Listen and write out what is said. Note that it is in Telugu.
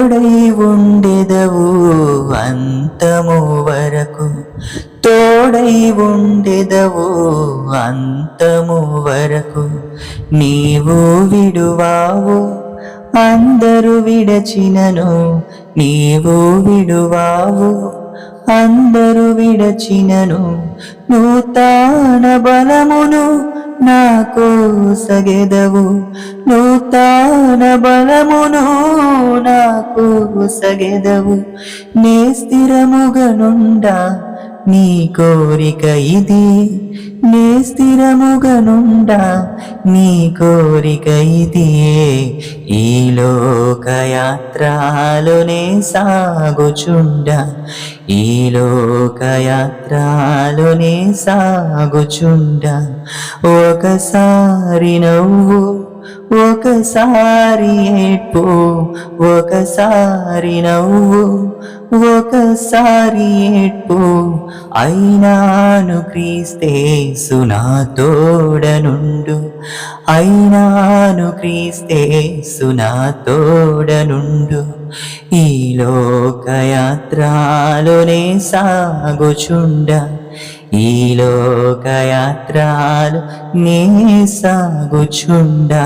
తోడై ఉండెదవు అంతము వరకు, తోడై ఉండెదవు అంతము వరకు. నీవు విడువావు అందరు విడచినను, నీవు విడువావు అందరు విడచినను. నూతన బలమును నాకు సగెదవు, నూతన బలమును నాకు సగెదవు. నే స్థిరముగనుండా నీ కోరిక ఇది, నే స్థిరముగనుండా నీ కోరిక ఇది. ఈ లోకయాత్రలోనే సాగుచుండా, ఈ లోకయాత్రలోనే సాగుచుండా. ఒకసారి నవ్వు ఒకసారి ఏడ్పు, ఒకసారి నవ్వు ఒకసారి ఏడ్పు. అయినాను క్రీస్తేసు నా తోడనుండు, అయినాను క్రీస్తేసు నా తోడనుండు. ఈ లోకయాత్రలోనే సాగుచుండా, ఈ లోకయాత్రలో నే సాగుచుండా.